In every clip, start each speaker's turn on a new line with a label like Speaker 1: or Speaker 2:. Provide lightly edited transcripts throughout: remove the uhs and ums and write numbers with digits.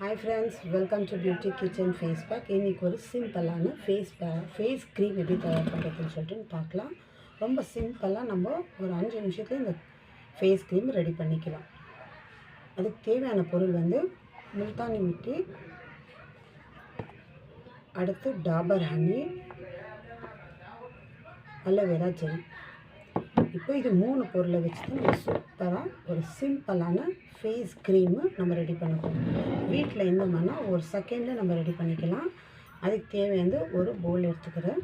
Speaker 1: Hi friends, welcome to Beauty Kitchen Face Pack. இன்னைக்கு ஒரு சிம்பிளான ஃபேஸ் க்ரீம் எப்படி தயார் பண்ணுறதுன்னு சொல்லிட்டு பார்க்கலாம். ரொம்ப சிம்பிளாக நம்ம ஒரு 5 நிமிஷத்துல இந்த ஃபேஸ் க்ரீம் ரெடி பண்ணிக்கலாம். அதுக்கு தேவையான பொருள் வந்து முல்தானி மிட்டி, அடுத்து டாபர் ஹனி, அலோவேரா ஜெல். இப்போ இது 3 பொருளை வச்சு தான் நம்ம சூப்பராக ஒரு சிம்பிளான ஃபேஸ் க்ரீமு நம்ம ரெடி பண்ணணும். வீட்டில் இருந்தோம்னா ஒரு செகண்டில் நம்ம ரெடி பண்ணிக்கலாம். அதுக்கு தேவையான ஒரு பவுல் எடுத்துக்கிறேன்.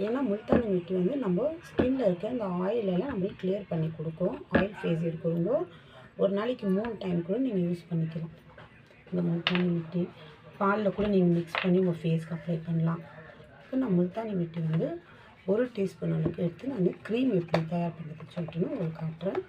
Speaker 1: ஏன்னா முல்தானி மிட்டி வந்து நம்ம ஸ்கின்னில் இருக்க இந்த ஆயிலெல்லாம் நம்மளுக்கு கிளியர் பண்ணி கொடுக்கும். ஆயில் ஃபேஸ் இருக்கிறவங்க ஒரு நாளைக்கு 3 டைம் கூட நீங்கள் யூஸ் பண்ணிக்கலாம். இந்த முல்தானி மிட்டி பாலில் கூட நீங்கள் மிக்ஸ் பண்ணி உங்கள் ஃபேஸ்க்கு அப்ளை பண்ணலாம். இப்போ நான் முல்தானி மிட்டி வந்து 1 டீஸ்பூன் அளவுக்கு எடுத்து நான் க்ரீம் எப்படி தயார் பண்ணுறதுன்னு சொல்லிட்டு உங்களுக்கு காட்டுறேன்.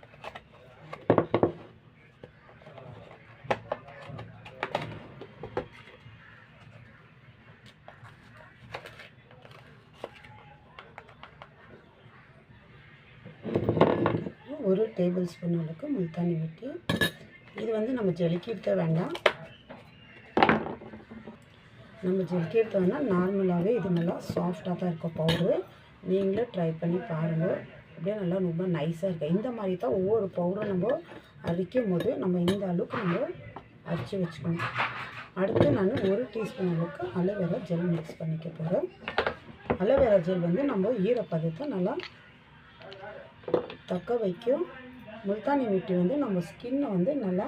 Speaker 1: ஒரு டேபிள் ஸ்பூன் அளவுக்கு முல்தானி மிட்டி. இது வந்து நம்ம ஜலிக்கிட்ட வேண்டாம். நம்ம ஜலிக்கிட்ட வேணால் நார்மலாகவே இது நல்லா சாஃப்டாக தான் இருக்கும் பவுட்ரு. நீங்களே ட்ரை பண்ணி பாருங்கள். அப்படியே நல்லா ரொம்ப நைஸாக இருக்குது. இந்த மாதிரி தான் ஒவ்வொரு பவுடரும் நம்ம அரைக்கும் போது நம்ம இந்த அளவுக்கு நம்ம அரைச்சி வச்சுக்கணும். அடுத்து நான் 1 டீஸ்பூன் அளவுக்கு அலோவேரா ஜெல் மிக்ஸ் பண்ணிக்க போகிறேன். அலோவேரா ஜெல் வந்து நம்ம ஈரப்பதத்தை நல்லா தக்க வைக்கும். முல்தானி மிட்டி வந்து நம்ம ஸ்கின்னை வந்து நல்லா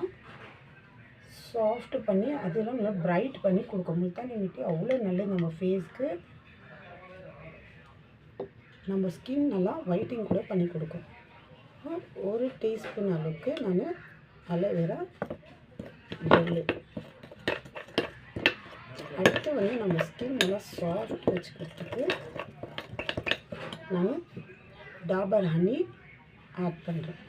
Speaker 1: சாஃப்ட் பண்ணி அதெல்லாம் நல்லா பிரைட் பண்ணி கொடுக்கும். முல்தானி மிட்டி அவ்வளோ நல்லது நம்ம ஃபேஸ்க்கு. நம்ம ஸ்கின் நல்லா ஒயிட்டிங் கூட பண்ணி கொடுக்கும். 1 டீஸ்பூன் அளவுக்கு நான் அலோவேரா ஜெல்லு. அடுத்து வந்து நம்ம ஸ்கின் நல்லா சாஃப்ட் வச்சுக்கிறதுக்கு நான் டாபர் ஹனி ஆட் பண்ணுறேன்.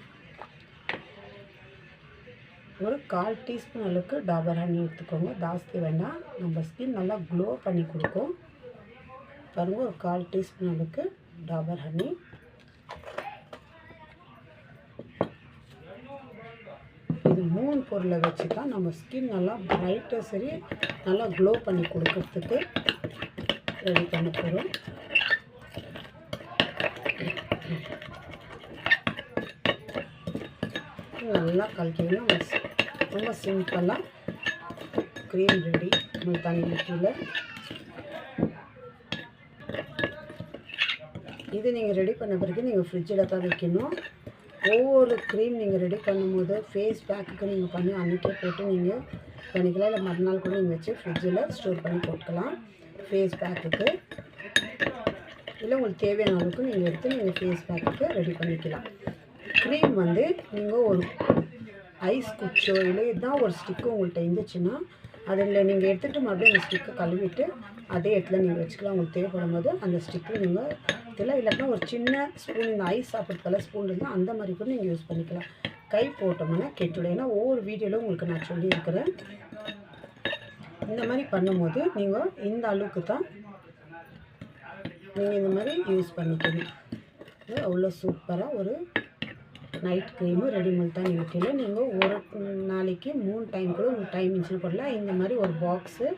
Speaker 1: ஒரு 1/4 டீஸ்பூன் அளவுக்கு டாபர் ஹனி எடுத்துக்கோங்க. ஜாஸ்தி வேண்டாம். நம்ம ஸ்கின் நல்லா க்ளோ பண்ணி கொடுக்கும். பாருங்கள், ஒரு 1/4 டீஸ்பூன் அளவுக்கு டாபர் ஹனி. இது 3 பொருளை வச்சு தான் நம்ம ஸ்கின் நல்லா பிரைட்டாக சரி நல்லா க்ளோ பண்ணி கொடுக்கறதுக்கு ரெடி பண்ண போகிறோம். நல்லா கலக்கிடணும். ரொம்ப சிம்பிளாக க்ரீம் ரெடி முல்தானி மிட்டியில். இது நீங்கள் ரெடி பண்ண பிறகு நீங்கள் ஃப்ரிட்ஜில் தான் வைக்கணும். ஒவ்வொரு க்ரீம் நீங்கள் ரெடி பண்ணும்போது ஃபேஸ் பேக்குக்கு நீங்கள் பண்ணி அன்றைக்கே போட்டு நீங்கள் பண்ணிக்கலாம். இல்லை மறுநாள் கூட நீங்கள் வச்சு ஃப்ரிட்ஜில் ஸ்டோர் பண்ணி போட்டுக்கலாம். ஃபேஸ் பேக்குக்கு இல்லை உங்களுக்கு தேவையான அளவுக்கு நீங்கள் எடுத்து நீங்கள் ஃபேஸ் பேக்குக்கு ரெடி பண்ணிக்கலாம். க்ரீம் வந்து நீங்கள் ஒரு ஐஸ் குச்சோ இல்லை இதுதான் ஒரு ஸ்டிக்கு உங்கள்கிட்ட இருந்துச்சுன்னா அதில் நீங்கள் எடுத்துகிட்டு மறுபடியும் அந்த ஸ்டிக்கை கழுவிட்டு அதே இடத்துல நீங்கள் வச்சுக்கலாம். உங்களுக்கு தேவைப்படும் போது அந்த ஸ்டிக்கில் நீங்கள் இதில் இல்லாட்டினா ஒரு சின்ன ஸ்பூன் இந்த ஐஸ் சாப்பிட்றதுக்கெல்லாம் ஸ்பூன் இருந்தால் அந்த மாதிரி கூட நீங்கள் யூஸ் பண்ணிக்கலாம். கை போட்டோம்னா கெட்டுடும். ஏன்னா ஒவ்வொரு வீடியோவில் உங்களுக்கு நான் சொல்லியிருக்கிறேன். இந்த மாதிரி பண்ணும்போது நீங்கள் இந்த அளவுக்கு தான் நீங்கள் இந்த மாதிரி யூஸ் பண்ணிக்கணும். அவ்வளோ சூப்பராக ஒரு நைட் க்ரீமு ரெடி முல்தானி மிட்டியில் நீங்கள் ஒரு நாளைக்கு 3 டைம் கூட உங்களுக்கு டைம் இருந்துச்சுன்னு போடலாம். இந்த மாதிரி ஒரு பாக்ஸு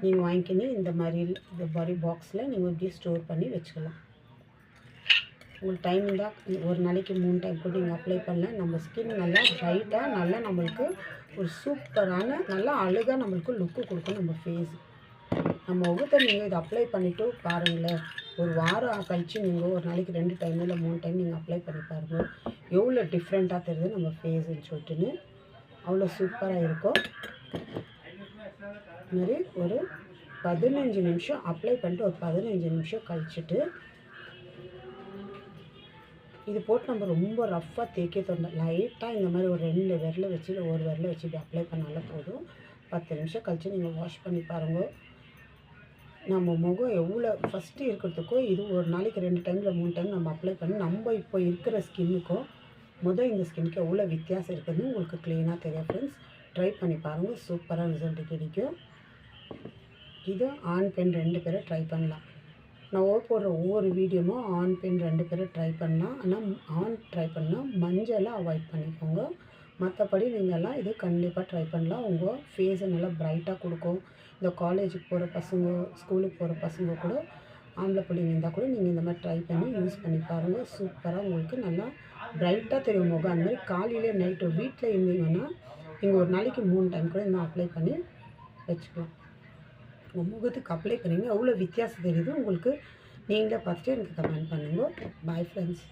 Speaker 1: நீங்கள் வாங்கிக்கின்னு இந்த மாதிரி இந்த மாதிரி பாக்ஸில் நீங்கள் இப்படி ஸ்டோர் பண்ணி வச்சுக்கலாம். உங்களுக்கு டைம் இருந்தால் ஒரு நாளைக்கு 3 டைம் கூட நீங்கள் அப்ளை பண்ணலாம். நம்ம ஸ்கின் நல்லா ப்ரைட்டாக நல்லா நம்மளுக்கு ஒரு சூப்பரான நல்லா அழகாக நம்மளுக்கு லுக்கு கொடுக்கும். நம்ம ஃபேஸ் நம்ம முகத்தை நீங்கள் இதை அப்ளை பண்ணிவிட்டு பாருங்களேன். ஒரு வாரம் கழித்து நீங்கள் ஒரு நாளைக்கு 2 டைம் இல்லை 3 டைம் நீங்கள் அப்ளை பண்ணி பாருங்கள். எவ்வளோ டிஃப்ரெண்ட்டாக தெரியுது நம்ம ஃபேஸுன்னு சொல்லிட்டுன்னு அவ்வளோ சூப்பராக இருக்கும். இதுமாதிரி ஒரு 15 நிமிஷம் அப்ளை பண்ணிட்டு ஒரு 15 நிமிஷம் கழிச்சிட்டு இது போட்டு நம்ம ரொம்ப ரஃப்பாக தேய்க்க தோணும். லைட்டாக இந்த மாதிரி ஒரு 2 விரலை வச்சு இல்லை ஒரு விரலை வச்சு இப்படி அப்ளை பண்ணாலும் போதும். 10 நிமிஷம் கழித்து நீங்கள் வாஷ் பண்ணி பாருங்கள். நம்ம முகம் எவ்வளோ ஃபஸ்ட்டு இருக்கிறதுக்கும் இது ஒரு நாளைக்கு 2 டைம் இல்லை 3 டைம் நம்ம அப்ளை பண்ணி நம்ம இப்போ இருக்கிற ஸ்கின்னுக்கும் இந்த ஸ்கின்னுக்கு எவ்வளோ வித்தியாசம் இருக்குதுன்னு உங்களுக்கு க்ளீனாக தெரியும். ஃப்ரெண்ட்ஸ், ட்ரை பண்ணி பாருங்கள். சூப்பராக ரிசல்ட் கிடைக்கும். இது ஆண் பெண் 2 பேரும் ட்ரை பண்ணலாம். நான் போடுற ஒவ்வொரு வீடியோவும் ஆண் பெண் 2 பேரும் ட்ரை பண்ணலாம். ஆனால் ஆண் ட்ரை பண்ணால் மஞ்சளை அவாய்ட் பண்ணிக்கோங்க. மற்றபடி நீங்கள்லாம் இது கண்டிப்பாக ட்ரை பண்ணலாம். உங்கள் ஃபேஸை நல்லா ப்ரைட்டாக கொடுக்கும். இந்த காலேஜுக்கு போகிற பசங்க, ஸ்கூலுக்கு போகிற பசங்க கூட, ஆம்பளை பிள்ளைங்க இருந்தால் கூட நீங்கள் இந்த மாதிரி ட்ரை பண்ணி யூஸ் பண்ணி பாருங்கள். சூப்பராக உங்களுக்கு நல்லா ப்ரைட்டாக தெரியும் முகம். அந்த மாதிரி காலையிலே நைட்டு வீட்டில் இருந்தீங்கன்னா நீங்கள் ஒரு நாளைக்கு 3 டைம் கூட இன்னும் அப்ளை பண்ணி வச்சுக்கலாம். உங்கள் முகத்துக்கு அப்ளை பண்ணிங்க எவ்வளோ வித்தியாசம் தெரியுது உங்களுக்கு. நீங்களே பார்த்துட்டு எனக்கு கமெண்ட் பண்ணுங்க. Bye friends.